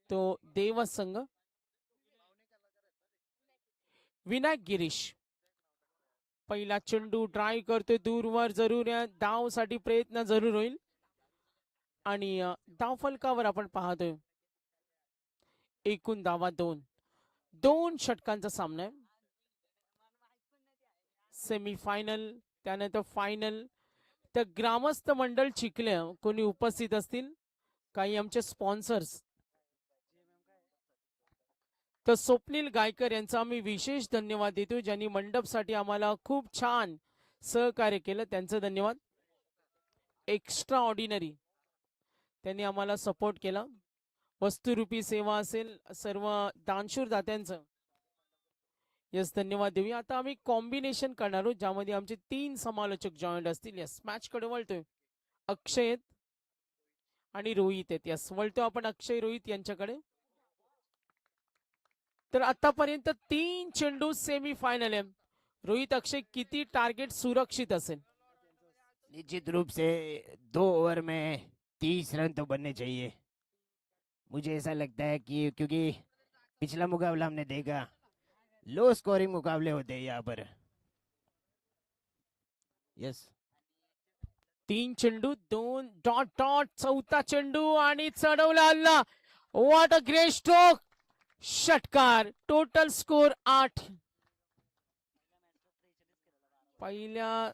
तो देव संघ. विनायक गिरीश पहिला चेंडू ट्राय करतोय दूरवर, जरूर धावसाठी प्रयत्न जरूर होईल. आणि धाव फलकावर आपण पाहतोय एकूण धावा 2 षटकांचा सामना आहे. सेमीफायनल त्यानंतर फायनल. तर ग्रामस्थ मंडळ चिखले कोणी उपस्थित असतील, काही आमचे स्पॉन्सर्स, तर स्वप्नील गायकर यांचा आम्ही विशेष धन्यवाद देतो, ज्यांनी मंडपसाठी आम्हाला खूप छान सहकार्य केलं. त्यांचं धन्यवाद. एक्स्ट्रा ऑर्डिनरी त्यांनी आम्हाला सपोर्ट केला. वस्तुरूपी सेवा असेल सर्व दानशूर दात्यांचं यस धन्यवाद देऊया. आता आम्ही कॉम्बिनेशन करणार आहोत ज्यामध्ये आमचे 3 समालोचक जॉईंट असतील. यस मॅच कडे वळतोय. अक्षय आणि रोहित आहेत. यस वळतो आपण अक्षय रोहित यांच्याकडे. तर आतापर्यंत 3 चेंडू सेमी फायनल आहे. रोहित अक्षय किती टार्गेट सुरक्षित असेल? निश्चित रूप से 2 ओवर में 30 रन तो बनने चाहिए. मुझे ऐसा लगता है कि क्योंकि पिछला मुकाबला हमने देखा लो स्कोरिंग मुकाबले होते हैं यहाँ पर. यस 3 चेंडू 2 डॉट डॉट. चौथा चेंडू आणि चढवला हल्ला. What a great stroke. षटकार. Total score 8. पहिल्या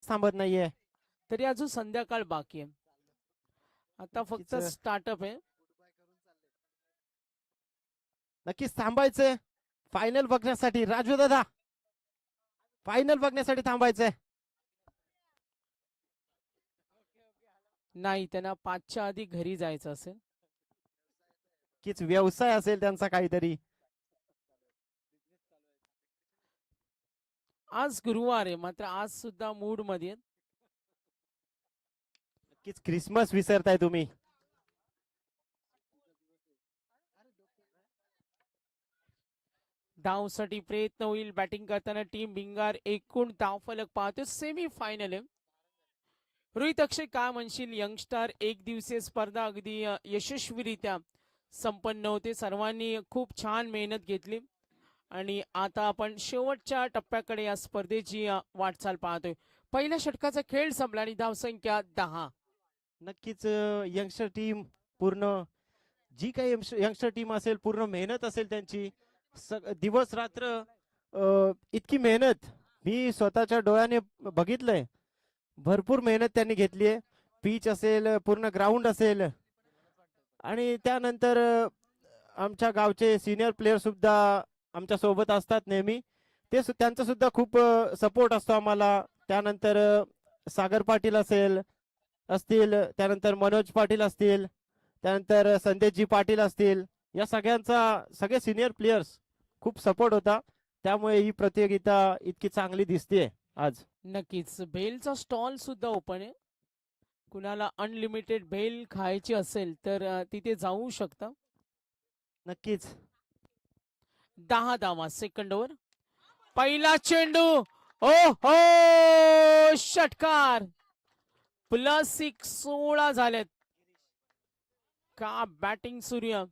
थांबत नाहीये. तरी अजून संध्याकाळ बाकी आहे. आता फक्त स्टार्टअप आहे. नक्कीच थांबायचंय फायनल बघण्यासाठी. राजू दादा फायनल बघण्यासाठी थांबायचंय. नाही त्यांना 5च्या आधी घरी जायचं असेल. कीच व्यवसाय असेल त्यांचा काहीतरी. आज गुरुवार आहे मात्र आज सुद्धा मूड मध्ये आहेत. नक्कीच क्रिसमस विसरताय तुम्ही. धावसाठी प्रयत्न होईल. बॅटिंग करताना टीम भिंगार. एकूण धाव फलक पाहतो सेमी फायनल आहे. रोहित अक्षय काय म्हणशील? यंगस्टार एक दिवसीय स्पर्धा अगदी यशस्वीरित्या संपन्न होते. सर्वांनी खूप छान मेहनत घेतली आणि आता आपण शेवटच्या टप्प्याकडे या स्पर्धेची वाटचाल पाहतोय. पहिल्या षटकाचा खेळ संपला आणि धावसंख्या 10. नक्कीच यंगस्टर टीम पूर्ण जी काही यंगस्टर टीम असेल पूर्ण मेहनत असेल त्यांची. दिवस रात्र इतकी मेहनत मी स्वतःच्या डोळ्याने बघितलंय. भरपूर मेहनत त्यांनी घेतली आहे. पिच असेल पूर्ण ग्राउंड असेल आणि त्यानंतर आमच्या गावचे सिनियर प्लेयर सुद्धा आमच्या सोबत असतात नेहमी. ते त्यांचा सुद्धा खूप सपोर्ट असतो आम्हाला. त्यानंतर सागर पाटील असतील, त्यानंतर मनोज पाटील असतील, त्यानंतर संदेशजी पाटील असतील, या सगळे सिनियर प्लेयर्स खूप सपोर्ट होता. त्यामुळे ही प्रतियोगिता इतकी चांगली दिसते आज. नक्कीच भेलचा स्टॉल सुद्धा ओपन आहे. कुणाला अनलिमिटेड भेल खायची असेल तर तिथे जाऊ शकता. नक्कीच 10 धावा सेकंड ओव्हर. पहिला चेंडू ओ हो षटकार +1 16 झालेत. का बॅटिंग सूर्य.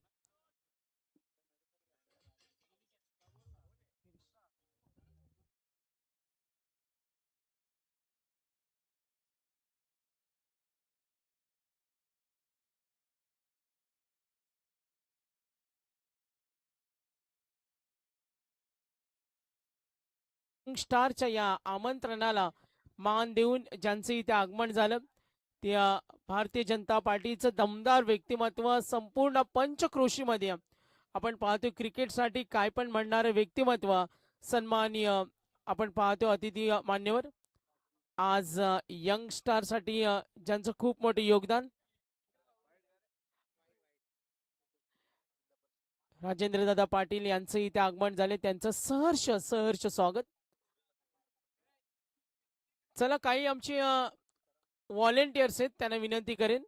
स्टारच्या या आमंत्रणाला मान देऊन ज्यांचं इथे आगमन झालं त्या भारतीय जनता पार्टीचं दमदार व्यक्तिमत्व संपूर्ण पंचक्रोशीमध्ये आपण पाहतो क्रिकेटसाठी काय पण म्हणणारं व्यक्तिमत्व सन्माननीय आपण पाहतो अतिथी मान्यवर आज यंग स्टारसाठी ज्यांचं खूप मोठं योगदान राजेंद्रदादा पाटील यांचं इथे आगमन झाले त्यांचं सहर्ष सहर्ष स्वागत. चला काही आमचे व्हॉलेंटियर्स आहेत त्यांना विनंती करेन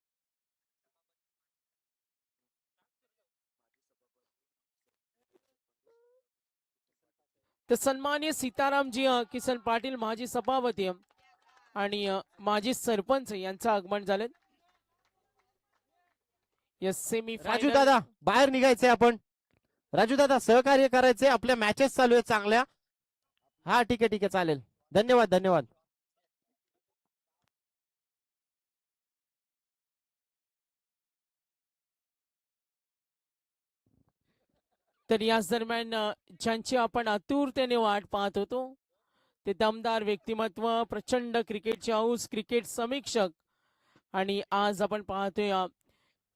तर सन्माननीय सीतारामजी किसन पाटील माजी सभापती आणि माजी सरपंच यांचं आगमन झालं. सेमी राजू दादा बाहेर निघायचंय आपण. राजू दादा सहकार्य करायचंय आपल्या मॅचेस चालू आहेत चांगल्या. हा ठीक आहे चालेल. धन्यवाद धन्यवाद. तर याच दरम्यान ज्यांची आपण आतुरतेने वाट पाहत होतो ते दमदार व्यक्तिमत्व प्रचंड क्रिकेटचे हाऊस क्रिकेट समीक्षक आणि आज आपण पाहतोय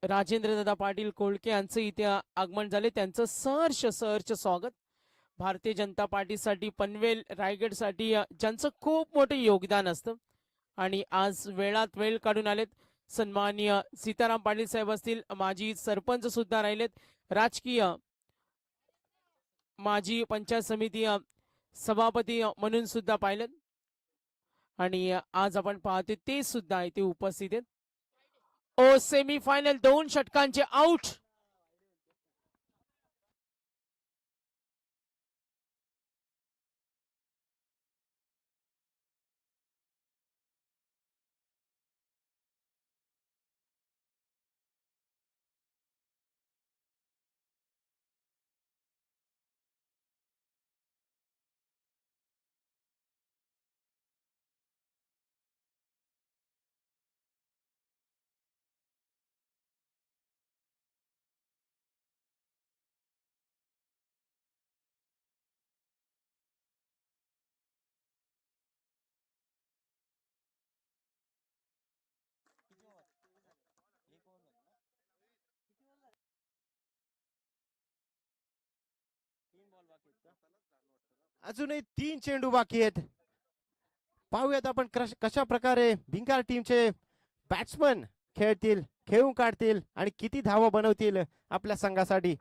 राजेंद्रदादा पाटील कोळके यांचं इथे आगमन झाले त्यांचं सहर्ष सहर्ष स्वागत. भारतीय जनता पार्टीसाठी पनवेल रायगडसाठी ज्यांचं खूप मोठं योगदान असतं आणि आज वेळात वेळ काढून आलेत सन्माननीय सीताराम पाटील साहेब असतील माजी सरपंच सुद्धा राहिलेत राजकीय माजी पंचायत समिती सभापती म्हणून सुद्धा पाहिलं आणि आज आपण पाहतो ते सुद्धा इथे उपस्थित आहेत. ओ सेमी फायनल 2 षटकांचे आउट. अजूनही 3 चेंडू बाकी आहेत. पाहूयात आपण कशा प्रकारे भिंगार टीमचे बॅट्समन खेळतील खेळून काढतील आणि किती धावा बनवतील आपल्या संघासाठी.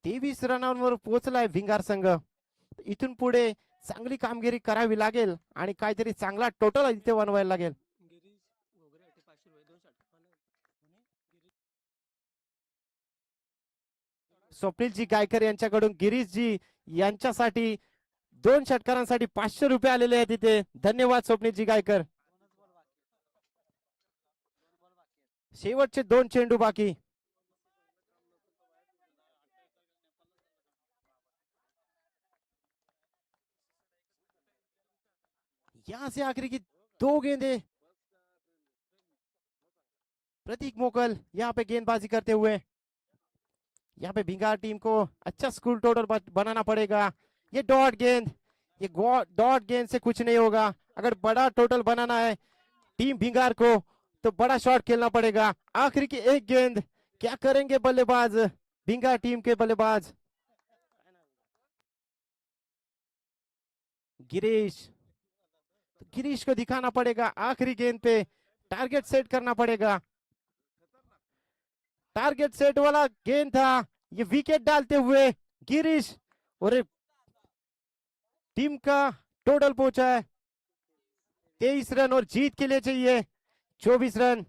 23 रनांवर पोहोचलाय भिंगार संघ. इथून पुढे चांगली कामगिरी करावी लागेल आणि काहीतरी चांगला टोटल इथे बनवायला लागेल. स्वप्नीलजी गायकर यांच्याकडून गिरीशजी यांच्यासाठी 2 षटकारांसाठी 500 रुपये आलेले आहेत इथे. धन्यवाद स्वप्नीलजी गायकर. शेवटचे 2 चेंडू बाकी. यहाँ से आखिरी की 2 गेंदें. प्रतीक मोकल यहाँ पे गेंदबाजी करते हुए. यहाँ पे भिंगार टीम को अच्छा स्कूल टोटल बनाना पड़ेगा. ये डॉट गेंद, ये डॉट गेंद से कुछ नहीं होगा. अगर बड़ा टोटल बनाना है टीम भिंगार को तो बड़ा शॉट खेलना पड़ेगा. आखिरी की 1 गेंद. क्या करेंगे बल्लेबाज भिंगार टीम के बल्लेबाज गिरीश. गिरीश को दिखाना पड़ेगा आखिरी गेंद पे टारगेट सेट करना पड़ेगा. टारगेट सेट वाला गेंद था. ये विकेट डालते हुए गिरीश और टीम का टोटल पहुंचा है 23 रन और जीत के लिए चाहिए 24 रन.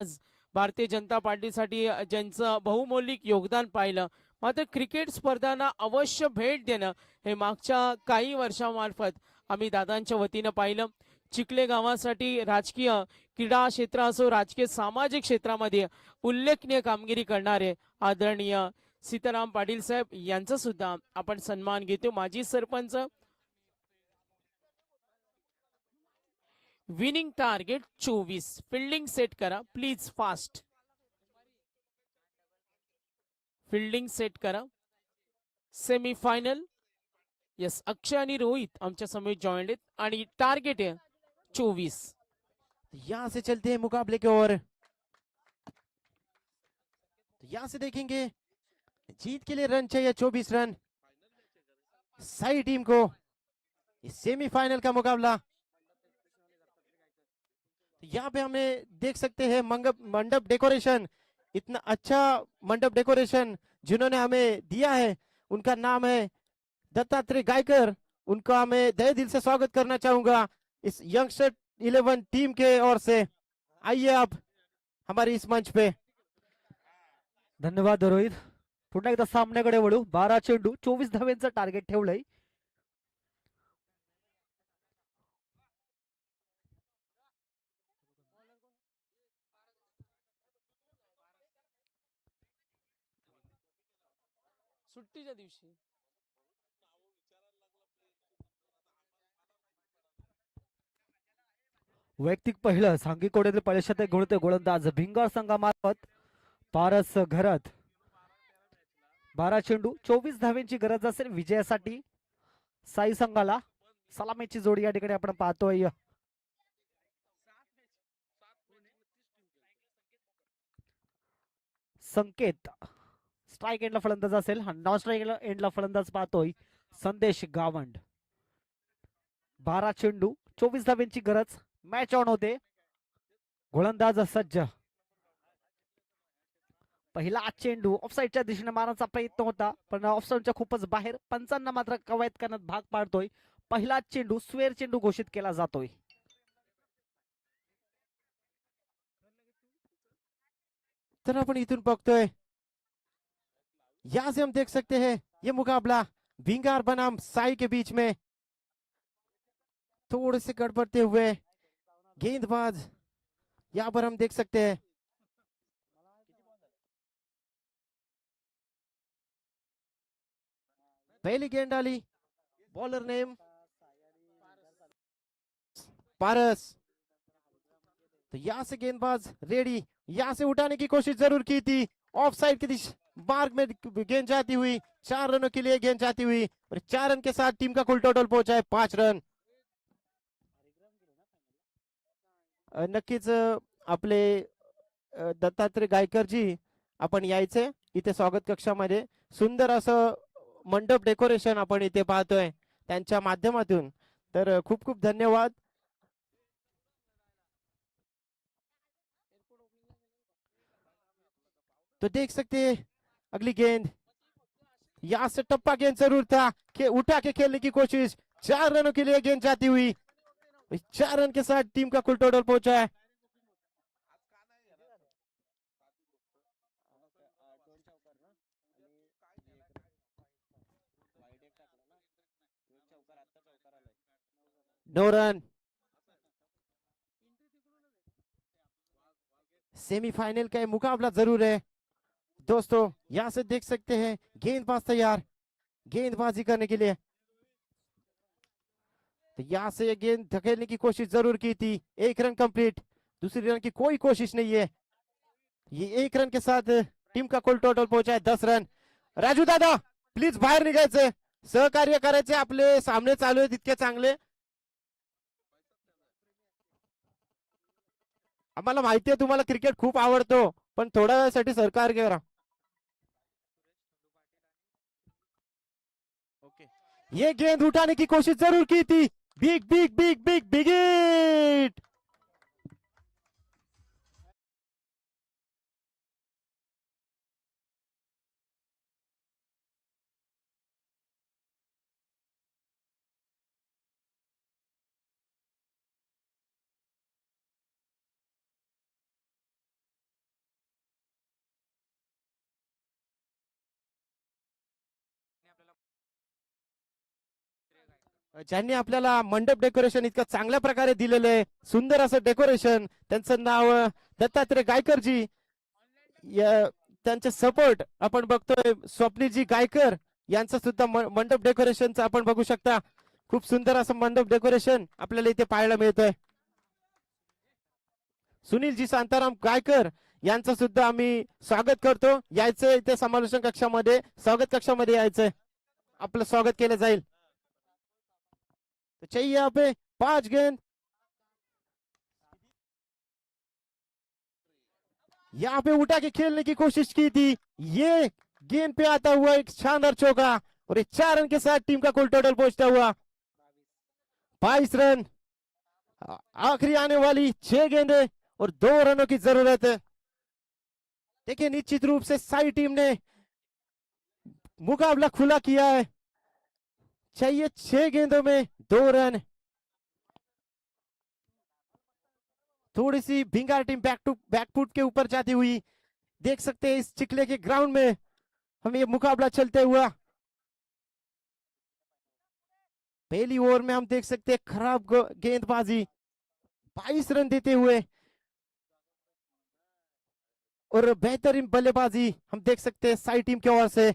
आज भारतीय जनता पार्टीसाठी ज्यांचं बहुमौलिक योगदान पाहिलं, मात्र क्रिकेट स्पर्धांना अवश्य भेट देणं हे मागच्या काही वर्षामार्फत आम्ही दादांच्या वतीनं पाहिलं. चिखले गावासाठी राजकीय क्रीडा क्षेत्र असो, राजकीय सामाजिक क्षेत्रामध्ये उल्लेखनीय कामगिरी करणारे आदरणीय सीताराम पाटील साहेब यांचा सुद्धा आपण सन्मान घेतो. माजी sarpanch. Winning target 24. Fielding set करा प्लीज फास्ट. फिल्डिंग सेट करा. सेमीफायनल. यस, अक्षय आणि रोहित आमच्या समेत जॉईंट आहेत आणि टार्गेट आहे 24. यहाँ से चलते हैं मुकाबले की ओर। तो यहाँ से देखेंगे जीत के लिए रन चाहिए 24 रन साई टीम को। इस सेमीफाइनल का मुकाबला। तो यहाँ पे हमें देख सकते हैं मंडप डेकोरेशन, इतना अच्छा मंडप डेकोरेशन जिन्होंने हमें दिया है, उनका नाम है दत्तात्रेय गायकर। उनका मैं तहे दिल से स्वागत करना चाहूंगा इस यंगस्टर 11 टीम के ओर से। आइए आप हमारी इस मंच पे। धन्यवाद रोहित. पुन्हा एकदा सामन्याकडे वळू. 12 चेंडू 24 धावेंचं टार्गेट ठेवलंय. सुट्टीच्या दिवशी वैयक्तिक पहिलं सांघिक कोड्यातील पैशात गुणते गोलंदाज भिंगार संघामार्फत पारस घरात. 12 चेंडू 24 धावेंची गरज असेल विजयासाठी साई संघाला. सलामीची जोडी या ठिकाणी आपण पाहतोय. संकेत स्ट्राईक एंडला फलंदाज असेल. नॉन स्ट्राईक एंडला फलंदाज पाहतोय संदेश गावंड. 12 चेंडू 24 धावेंची गरज. मॅच ऑन होते. गोलंदाज सज्ज. पहिला चेंडू ऑफसाईडच्या दिशेने मारण्याचा प्रयत्न होता, पण ऑफसाईडच्या खूपच बाहेर. पंचांना मात्र कवायत करण्यात भाग पाडतोय. पहिला चेंडू स्क्वेअर चेंडू घोषित केला जातोय. तर आपण इथून बघतोय, यहाँ से हम देख सकते हैं ये मुकाबला भिंगार बनाम साई के बीच में थोड़े से गड़बड़ते हुए गेंदबाज यहाँ पर हम देख सकते हैं। पहली गेंद डाली, बॉलर नेम पारस। तो यहाँ से गेंदबाज रेडी, यहाँ से उठाने की कोशिश जरूर की थी, ऑफ साइड की दिशा मार्ग में गेंद जाती हुई। 4 रनों के लिए गेंद जाती हुई और 4 रन के साथ टीम का कुल टोटल पहुंचा है 5 रन। नक्कीच आपले दत्तात्रय गायकर जी आपण यायचे इथे स्वागत कक्षामध्ये. सुंदर असं मंडप डेकोरेशन आपण इथे पाहतोय त्यांच्या माध्यमातून, तर खूप खूप धन्यवाद. तो देख सकते हैं अगली गेंद, यहां से टप्पा गेंद जरूर था कि उठा के खेलने की कोशिश। 4 रनों के लिए गेंद जाती हुई। 4 रन के साथ टीम का कुल टोटल पहुंचा है। No run. सेमीफाइनल का मुकाबला जरूर है दोस्तों। यहां से देख सकते हैं गेंदबाज तैयार गेंदबाजी करने के लिए। तो यहां से गेंद धकेलने की कोशिश जरूर की थी। 1 रन कंप्लीट, दूसरी रन की कोई कोशिश नहीं है। ये 1 रन के साथ टीम का कुल टोटल पहुंचा है 10 रन। राजू दादा प्लीज बाहेर निघायचे, सहकार्य करायचे, आपले सामने चालू आहेत इतके चांगले. आम्हाला माहिती आहे तुम्हाला क्रिकेट खूप आवडतो, पण थोड्या वेळासाठी सहकार्य करा. ये गेंद उठाने की कोशिश जरूर की थी. Big big big big big hit. ज्यांनी आपल्याला मंडप डेकोरेशन इतकं चांगल्या प्रकारे दिलेलं आहे, सुंदर असं डेकोरेशन. त्यांचं नाव दत्तात्रय गायकरजी. त्यांचे सपोर्ट आपण बघतोय स्वप्नीलजी गायकर यांचं सुद्धा मंडप डेकोरेशनचं आपण बघू शकता. खूप सुंदर असं मंडप डेकोरेशन आपल्याला इथे पाहायला मिळतंय. सुनीलजी शांताराम गायकर यांचं सुद्धा आम्ही स्वागत करतो. यायचंय इथे समालोचन कक्षामध्ये, स्वागत कक्षामध्ये यायचंय, आपलं स्वागत केलं जाईल. तो चाहिए यहाँ पे 5 गेंद, यहाँ पे उठा के खेलने की कोशिश की थी. ये गेंद पे आता हुआ एक शानदार चौका और एक 4 रन के साथ टीम का कुल टोटल पहुंचता हुआ 22 रन. आखिरी आने वाली 6 गेंदें और 2 रनों की जरूरत है. देखिए निश्चित रूप से साई टीम ने मुकाबला खुला किया है. चाहिए 6 गेंदों में 2 रन. थोड़ी सी भिंगार टीम बैकफुट के ऊपर जाती हुई देख सकते हैं इस चिखले के ग्राउंड में हमें ये मुकाबला चलते हुआ. पहली ओवर में हम देख सकते हैं खराब गेंदबाजी, 22 रन देते हुए, और बेहतरीन बल्लेबाजी हम देख सकते हैं साई टीम की ओर से.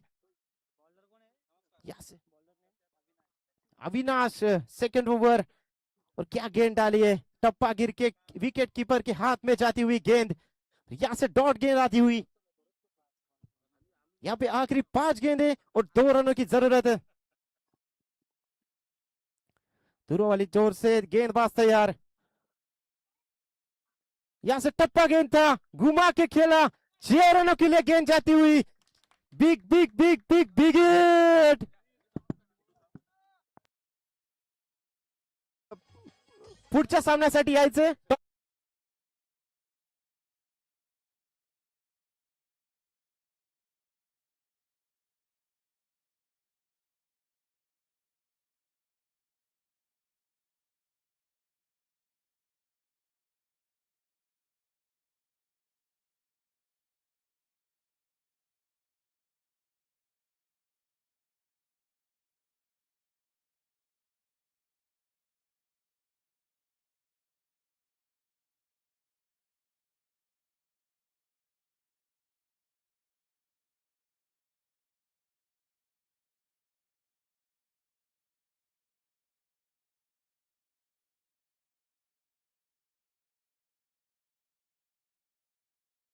अविनाश सेकंड ओवर, और क्या गेंद डाली है, टप्पा गिर के विकेट कीपर के हाथ में जाती हुई गेंद. यहां से डॉट गेंद आती हुई. यहाँ पे आखिरी 5 गेंदें और 2 रनों की जरूरत है. दूरों वाली जोर से गेंदबाज तैयार. यहां से टप्पा गेंद था, घुमा के खेला, 6 रनों के लिए गेंद जाती हुई. Big big big big big hit. पुढच्या सामन्यासाठी यायचं